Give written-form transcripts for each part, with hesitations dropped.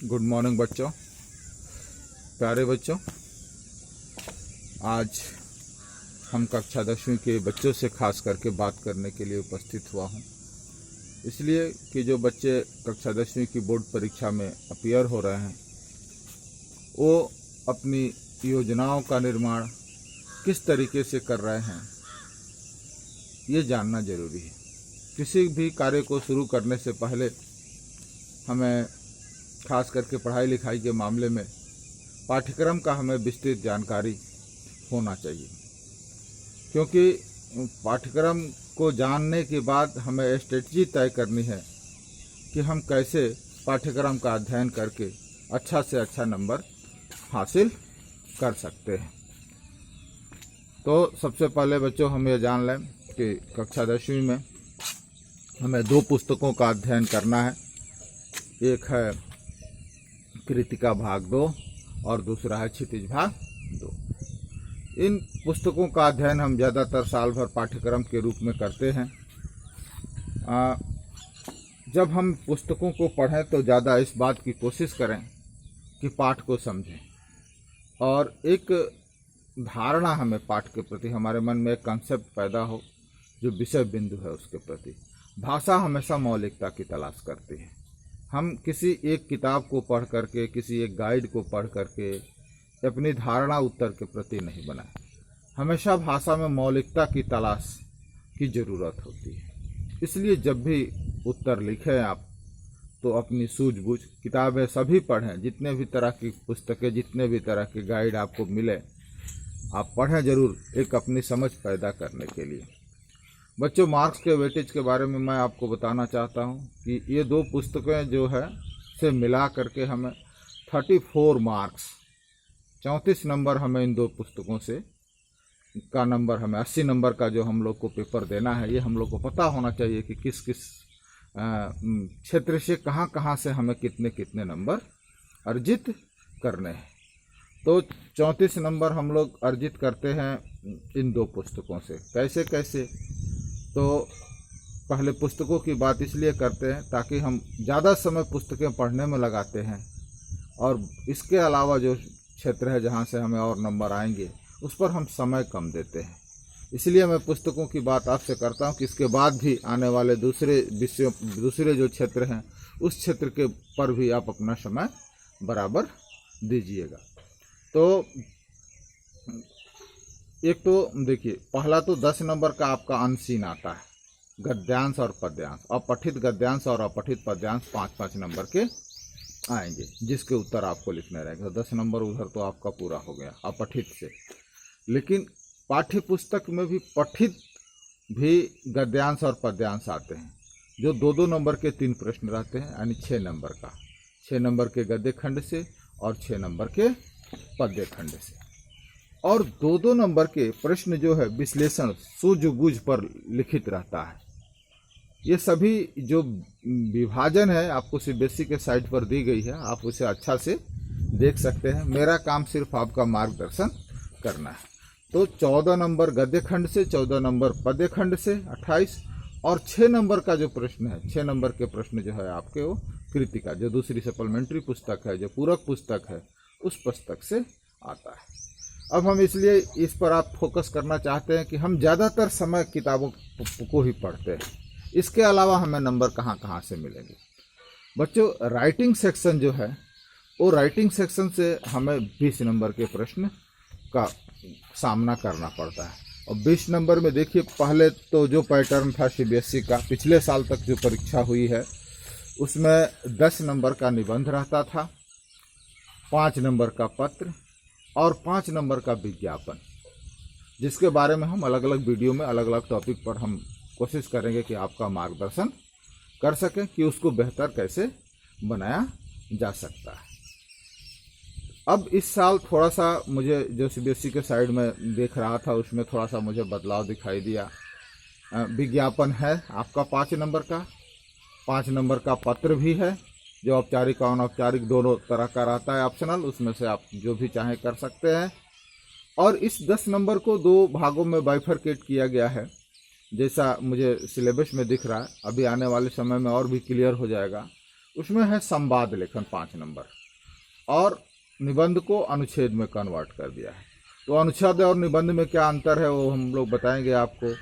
Good morning बच्चों, प्यारे बच्चों। आज हम कक्षा 10वीं के बच्चों से खास करके बात करने के लिए उपस्थित हुआ हूँ, इसलिए कि जो बच्चे कक्षा 10वीं की बोर्ड परीक्षा में अपीयर हो रहे हैं वो अपनी योजनाओं का निर्माण किस तरीके से कर रहे हैं ये जानना जरूरी है। किसी भी कार्य को शुरू करने से पहले हमें खास करके पढ़ाई लिखाई के मामले में पाठ्यक्रम का हमें विस्तृत जानकारी होना चाहिए, क्योंकि पाठ्यक्रम को जानने के बाद हमें स्ट्रेटजी तय करनी है कि हम कैसे पाठ्यक्रम का अध्ययन करके अच्छा से अच्छा नंबर हासिल कर सकते हैं। तो सबसे पहले बच्चों हम ये जान लें कि कक्षा 10वीं में हमें 2 पुस्तकों का अध्ययन करना है। एक है कृतिका भाग 2 और दूसरा है क्षितिज भाग 2। इन पुस्तकों का अध्ययन हम ज़्यादातर साल भर पाठ्यक्रम के रूप में करते हैं। जब हम पुस्तकों को पढ़ें तो ज़्यादा इस बात की कोशिश करें कि पाठ को समझें और एक धारणा हमें पाठ के प्रति, हमारे मन में एक कंसेप्ट पैदा हो जो विषय बिंदु है उसके प्रति। भाषा हमेशा मौलिकता की तलाश करती है। हम किसी एक किताब को पढ़ करके, किसी एक गाइड को पढ़ करके अपनी धारणा उत्तर के प्रति नहीं बनाए। हमेशा भाषा में मौलिकता की तलाश की ज़रूरत होती है। इसलिए जब भी उत्तर लिखें आप तो अपनी सूझबूझ, किताबें सभी पढ़ें, जितने भी तरह की पुस्तकें, जितने भी तरह के गाइड आपको मिले आप पढ़ें ज़रूर, एक अपनी समझ पैदा करने के लिए। बच्चों, मार्क्स के वेटेज के बारे में मैं आपको बताना चाहता हूं कि ये 2 पुस्तकें जो है से मिला करके हमें 34 मार्क्स, 34 नंबर हमें इन 2 पुस्तकों से का नंबर, हमें 80 नंबर का जो हम लोग को पेपर देना है, ये हम लोग को पता होना चाहिए कि किस किस क्षेत्र से कहाँ से हमें कितने कितने नंबर अर्जित करने हैं। तो 34 नंबर हम लोग अर्जित करते हैं इन 2 पुस्तकों से। कैसे कैसे? तो पहले पुस्तकों की बात इसलिए करते हैं ताकि हम ज़्यादा समय पुस्तकें पढ़ने में लगाते हैं और इसके अलावा जो क्षेत्र है जहाँ से हमें और नंबर आएंगे उस पर हम समय कम देते हैं। इसलिए मैं पुस्तकों की बात आपसे करता हूँ कि इसके बाद भी आने वाले दूसरे विषयों, दूसरे जो क्षेत्र हैं उस क्षेत्र के पर भी आप अपना समय बराबर दीजिएगा। तो एक तो देखिए, पहला तो 10 नंबर का आपका अनसीन आता है, गद्यांश और पद्यांश। अपठित गद्यांश और अपठित पद्यांश 5-5 नंबर के आएंगे, जिसके उत्तर आपको लिखने रहेंगे। 10 नंबर उधर तो आपका पूरा हो गया अपठित से। लेकिन पाठ्य पुस्तक में भी पठित भी गद्यांश और पद्यांश आते हैं, जो 2-2 नंबर के 3 प्रश्न रहते हैं, यानी 6 नंबर का, 6 नंबर के गद्य खंड से और 6 नंबर के पद्य खंड से। और 2-2 नंबर के प्रश्न जो है विश्लेषण सूझबूझ पर लिखित रहता है। ये सभी जो विभाजन है आपको सीबीएसई के साइट पर दी गई है, आप उसे अच्छा से देख सकते हैं। मेरा काम सिर्फ आपका मार्गदर्शन करना है। तो 14 नंबर गद्य खंड से, 14 नंबर पद्य खंड से 28, और 6 नंबर का जो प्रश्न है, 6 नंबर के प्रश्न जो है आपके वो कृतिका, जो दूसरी सप्लीमेंट्री पुस्तक है, जो पूरक पुस्तक है, उस पुस्तक से आता है। अब हम इसलिए इस पर आप फोकस करना चाहते हैं कि हम ज़्यादातर समय किताबों को ही पढ़ते हैं। इसके अलावा हमें नंबर कहाँ से मिलेंगे? बच्चों, राइटिंग सेक्शन जो है वो राइटिंग सेक्शन से हमें 20 नंबर के प्रश्न का सामना करना पड़ता है। और 20 नंबर में देखिए, पहले तो जो पैटर्न था सीबीएसई का, पिछले साल तक जो परीक्षा हुई है उसमें 10 नंबर का निबंध रहता था, 5 नंबर का पत्र और 5 नंबर का विज्ञापन, जिसके बारे में हम अलग अलग वीडियो में अलग अलग टॉपिक पर हम कोशिश करेंगे कि आपका मार्गदर्शन कर सकें कि उसको बेहतर कैसे बनाया जा सकता है। अब इस साल थोड़ा सा मुझे जो सीबीएसई के साइड में देख रहा था उसमें थोड़ा सा मुझे बदलाव दिखाई दिया। विज्ञापन है आपका 5 नंबर का, 5 नंबर का पत्र भी है, जो औपचारिक और अनौपचारिक दोनों तरह का रहता है, ऑप्शनल, उसमें से आप जो भी चाहें कर सकते हैं। और इस 10 नंबर को 2 भागों में बाइफरकेट किया गया है, जैसा मुझे सिलेबस में दिख रहा है। अभी आने वाले समय में और भी क्लियर हो जाएगा। उसमें है संवाद लेखन 5 नंबर, और निबंध को अनुच्छेद में कन्वर्ट कर दिया है। तो अनुच्छेद और निबंध में क्या अंतर है वो हम लोग बताएंगे आपको।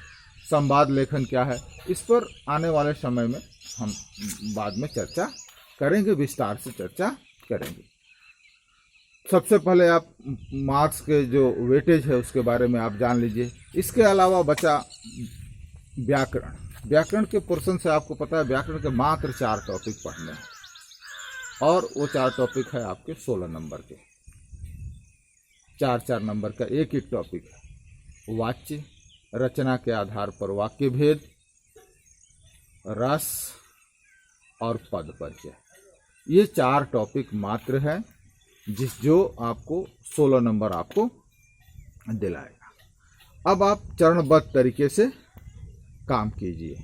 संवाद लेखन क्या है, इस पर आने वाले समय में हम बाद में चर्चा करेंगे, विस्तार से चर्चा करेंगे। सबसे पहले आप मार्क्स के जो वेटेज है उसके बारे में आप जान लीजिए। इसके अलावा बचा व्याकरण। व्याकरण के पोर्शन से आपको पता है व्याकरण के मात्र 4 टॉपिक पढ़ने हैं, और वो 4 टॉपिक है आपके 16 नंबर के। 4 नंबर का एक एक टॉपिक है। वाच्य, रचना के आधार पर वाक्य भेद, रस और पद परिचय, ये 4 टॉपिक मात्र है जो आपको 16 नंबर आपको दिलाएगा। अब आप चरणबद्ध तरीके से काम कीजिए।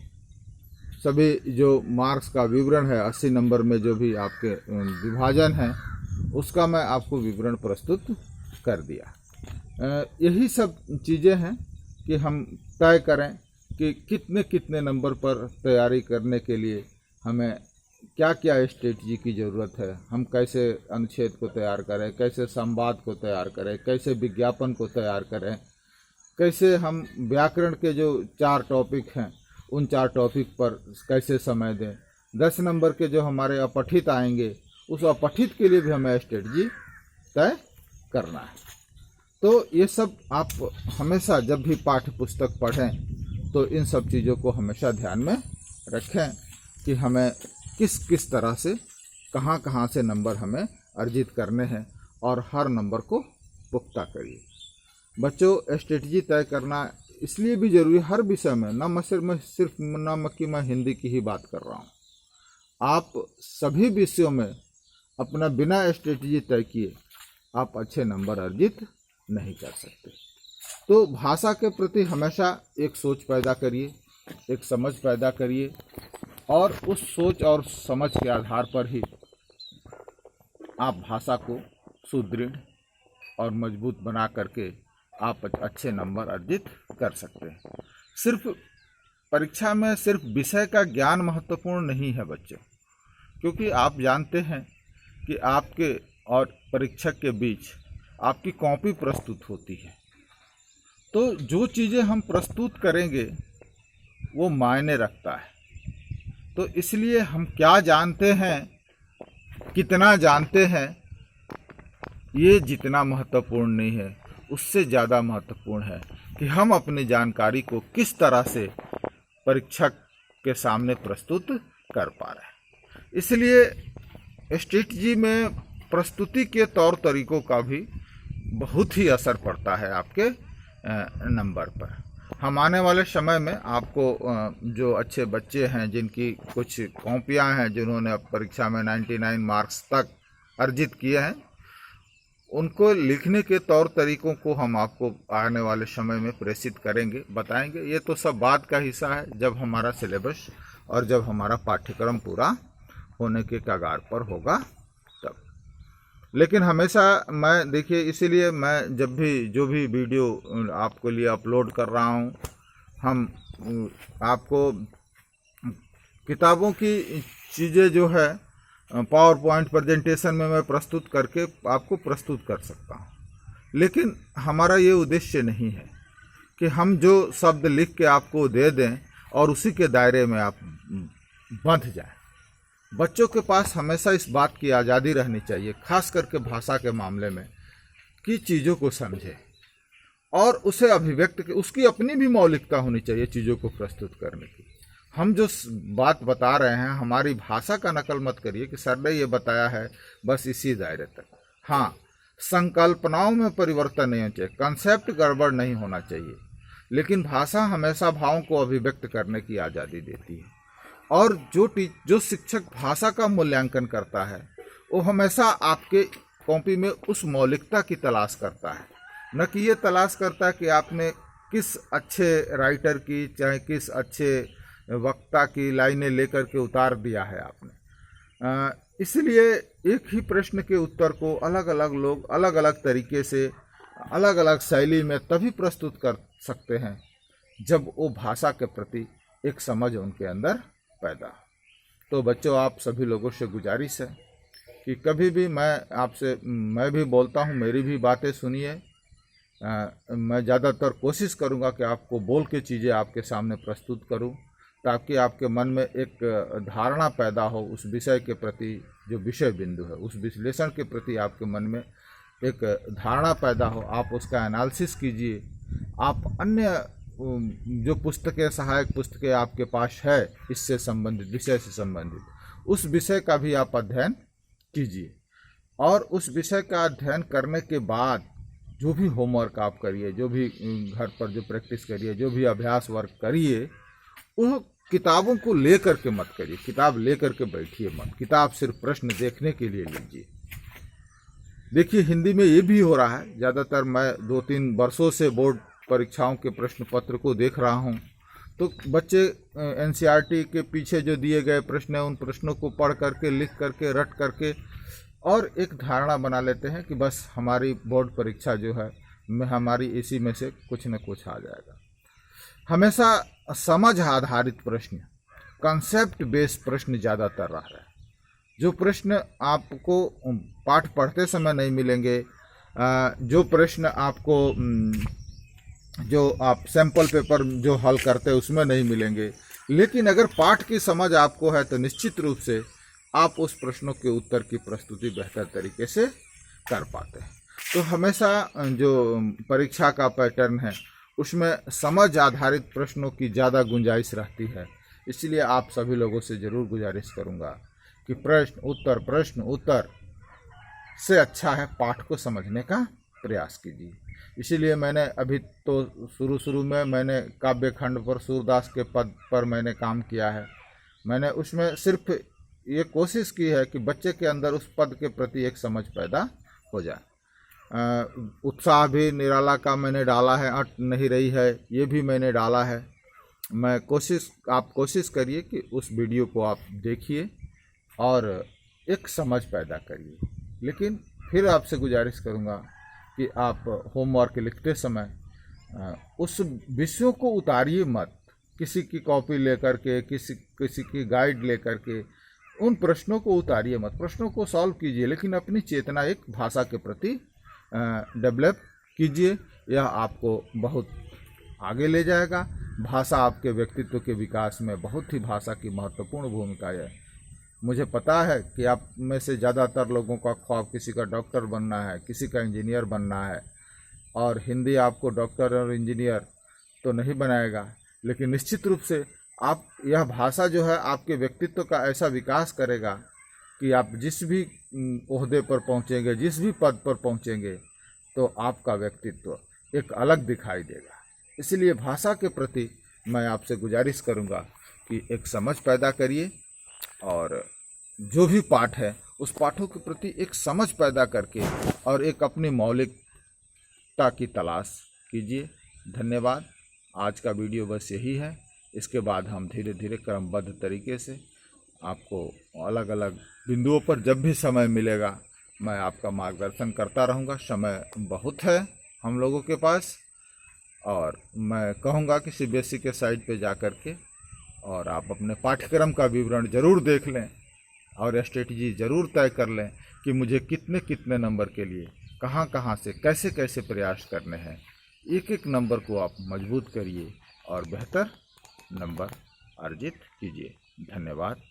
सभी जो मार्क्स का विवरण है 80 नंबर में जो भी आपके विभाजन है उसका मैं आपको विवरण प्रस्तुत कर दिया। यही सब चीज़ें हैं कि हम तय करें कि कितने कितने नंबर पर तैयारी करने के लिए हमें क्या क्या स्ट्रेटजी की ज़रूरत है, हम कैसे अनुच्छेद को तैयार करें, कैसे संवाद को तैयार करें, कैसे विज्ञापन को तैयार करें, कैसे हम व्याकरण के जो 4 टॉपिक हैं उन 4 टॉपिक पर कैसे समय दें। 10 नंबर के जो हमारे अपठित आएंगे उस अपठित के लिए भी हमें स्ट्रेटजी तय करना है। तो ये सब आप हमेशा जब भी पाठ्य पुस्तक पढ़ें तो इन सब चीज़ों को हमेशा ध्यान में रखें कि हमें किस किस तरह से कहाँ कहाँ से नंबर हमें अर्जित करने हैं, और हर नंबर को पुख्ता करिए। बच्चों, स्ट्रेटजी तय करना इसलिए भी जरूरी हर विषय में, न कि मैं हिंदी की ही बात कर रहा हूँ। आप सभी विषयों में अपना बिना स्ट्रेटजी तय किए आप अच्छे नंबर अर्जित नहीं कर सकते। तो भाषा के प्रति हमेशा एक सोच पैदा करिए, एक समझ पैदा करिए, और उस सोच और समझ के आधार पर ही आप भाषा को सुदृढ़ और मजबूत बना करके आप अच्छे नंबर अर्जित कर सकते हैं। सिर्फ परीक्षा में सिर्फ विषय का ज्ञान महत्वपूर्ण नहीं है बच्चों, क्योंकि आप जानते हैं कि आपके और परीक्षक के बीच आपकी कॉपी प्रस्तुत होती है। तो जो चीज़ें हम प्रस्तुत करेंगे वो मायने रखता है। तो इसलिए हम क्या जानते हैं, कितना जानते हैं, ये जितना महत्वपूर्ण नहीं है उससे ज़्यादा महत्वपूर्ण है कि हम अपनी जानकारी को किस तरह से परीक्षक के सामने प्रस्तुत कर पा रहे हैं। इसलिए स्ट्रेटजी में प्रस्तुति के तौर तरीकों का भी बहुत ही असर पड़ता है आपके नंबर पर। हम आने वाले समय में आपको जो अच्छे बच्चे हैं जिनकी कुछ कॉपियां हैं, जिन्होंने परीक्षा में 99 मार्क्स तक अर्जित किए हैं, उनको लिखने के तौर तरीकों को हम आपको आने वाले समय में प्रेषित करेंगे, बताएंगे। ये तो सब बात का हिस्सा है जब हमारा सिलेबस और जब हमारा पाठ्यक्रम पूरा होने के कगार पर होगा तब। लेकिन हमेशा मैं देखिए, इसीलिए मैं जब भी जो भी वीडियो आपके लिए अपलोड कर रहा हूँ, हम आपको किताबों की चीज़ें जो है पावर पॉइंट प्रेजेंटेशन में मैं प्रस्तुत करके आपको प्रस्तुत कर सकता हूँ, लेकिन हमारा ये उद्देश्य नहीं है कि हम जो शब्द लिख के आपको दे दें और उसी के दायरे में आप बंध जाएं। बच्चों के पास हमेशा इस बात की आज़ादी रहनी चाहिए, खास करके भाषा के मामले में, कि चीज़ों को समझे और उसे अभिव्यक्त के, उसकी अपनी भी मौलिकता होनी चाहिए चीज़ों को प्रस्तुत करने की। हम जो बात बता रहे हैं हमारी भाषा का नकल मत करिए कि सर ने ये बताया है बस इसी दायरे तक। हाँ, संकल्पनाओं में परिवर्तन नहीं होना चाहिए, कंसेप्ट गड़बड़ नहीं होना चाहिए, लेकिन भाषा हमेशा भावों को अभिव्यक्त करने की आज़ादी देती है। और जो शिक्षक भाषा का मूल्यांकन करता है वो हमेशा आपके कॉपी में उस मौलिकता की तलाश करता है, न कि ये तलाश करता है कि आपने किस अच्छे राइटर की, चाहे किस अच्छे वक्ता की लाइनें लेकर के उतार दिया है आपने। इसलिए एक ही प्रश्न के उत्तर को अलग अलग लोग अलग अलग तरीके से, अलग अलग शैली में तभी प्रस्तुत कर सकते हैं जब वो भाषा के प्रति एक समझ उनके अंदर पैदा हो। तो बच्चों, आप सभी लोगों से गुजारिश है कि कभी भी मैं भी बोलता हूँ, मेरी भी बातें सुनिए। मैं ज़्यादातर कोशिश करूँगा कि आपको बोल के चीज़ें आपके सामने प्रस्तुत करूँ, ताकि आपके मन में एक धारणा पैदा हो उस विषय के प्रति, जो विषय बिंदु है उस विश्लेषण के प्रति आपके मन में एक धारणा पैदा हो। आप उसका एनालिसिस कीजिए। आप अन्य जो पुस्तकें, सहायक पुस्तकें आपके पास है इससे संबंधित, विषय से संबंधित, उस विषय का भी आप अध्ययन कीजिए। और उस विषय का अध्ययन करने के बाद जो भी होमवर्क आप करिए, जो भी घर पर जो प्रैक्टिस करिए, जो भी अभ्यास वर्क करिए, उन किताबों को लेकर के मत करिए। किताब लेकर के बैठिए मत। किताब सिर्फ प्रश्न देखने के लिए लीजिए। देखिए, हिंदी में ये भी हो रहा है। ज़्यादातर मैं 2-3 वर्षों से बोर्ड परीक्षाओं के प्रश्न पत्र को देख रहा हूँ, तो बच्चे एनसीईआरटी के पीछे जो दिए गए प्रश्न हैं, उन प्रश्नों को पढ़ करके, लिख करके, रट करके और एक धारणा बना लेते हैं कि बस हमारी बोर्ड परीक्षा जो है हमारी इसी में से कुछ न कुछ आ जाएगा। हमेशा समझ आधारित प्रश्न, कंसेप्ट बेस्ड प्रश्न ज़्यादातर रह रहे हैं। जो प्रश्न आपको पाठ पढ़ते समय नहीं मिलेंगे, जो प्रश्न आपको जो आप सैंपल पेपर जो हल करते हैं उसमें नहीं मिलेंगे, लेकिन अगर पाठ की समझ आपको है तो निश्चित रूप से आप उस प्रश्नों के उत्तर की प्रस्तुति बेहतर तरीके से कर पाते हैं। तो हमेशा जो परीक्षा का पैटर्न है उसमें समझ आधारित प्रश्नों की ज़्यादा गुंजाइश रहती है। इसलिए आप सभी लोगों से ज़रूर गुजारिश करूँगा कि प्रश्न उत्तर से अच्छा है पाठ को समझने का प्रयास कीजिए। इसीलिए मैंने अभी तो शुरू में मैंने काव्य खंड पर सूरदास के पद पर मैंने काम किया है। मैंने उसमें सिर्फ ये कोशिश की है कि बच्चे के अंदर उस पद के प्रति एक समझ पैदा हो जाए। उत्साह भी निराला का मैंने डाला है, अट नहीं रही है, ये भी मैंने डाला है। आप कोशिश करिए कि उस वीडियो को आप देखिए और एक समझ पैदा करिए। लेकिन फिर आपसे गुजारिश करूँगा कि आप होमवर्क लिखते समय उस विषयों को उतारिए मत। किसी की कॉपी लेकर के, किसी की गाइड लेकर के उन प्रश्नों को उतारिए मत। प्रश्नों को सॉल्व कीजिए, लेकिन अपनी चेतना एक भाषा के प्रति डेवलप कीजिए। यह आपको बहुत आगे ले जाएगा। भाषा आपके व्यक्तित्व के विकास में बहुत ही भाषा की महत्वपूर्ण भूमिका है। मुझे पता है कि आप में से ज़्यादातर लोगों का ख्वाब किसी का डॉक्टर बनना है, किसी का इंजीनियर बनना है, और हिंदी आपको डॉक्टर और इंजीनियर तो नहीं बनाएगा, लेकिन निश्चित रूप से आप यह भाषा जो है आपके व्यक्तित्व का ऐसा विकास करेगा कि आप जिस भी ओहदे पर पहुंचेंगे, जिस भी पद पर पहुंचेंगे, तो आपका व्यक्तित्व एक अलग दिखाई देगा। इसलिए भाषा के प्रति मैं आपसे गुजारिश करूंगा कि एक समझ पैदा करिए और जो भी पाठ है उस पाठों के प्रति एक समझ पैदा करके और एक अपनी मौलिकता की तलाश कीजिए। धन्यवाद। आज का वीडियो बस यही है। इसके बाद हम धीरे धीरे क्रमबद्ध तरीके से आपको अलग अलग बिंदुओं पर जब भी समय मिलेगा मैं आपका मार्गदर्शन करता रहूँगा। समय बहुत है हम लोगों के पास, और मैं कहूँगा कि सीबीएसई के साइट पे जा कर के और आप अपने पाठ्यक्रम का विवरण ज़रूर देख लें और स्ट्रेटजी ज़रूर तय कर लें कि मुझे कितने कितने नंबर के लिए कहाँ कहाँ से कैसे कैसे प्रयास करने हैं। एक एक नंबर को आप मजबूत करिए और बेहतर नंबर अर्जित कीजिए। धन्यवाद।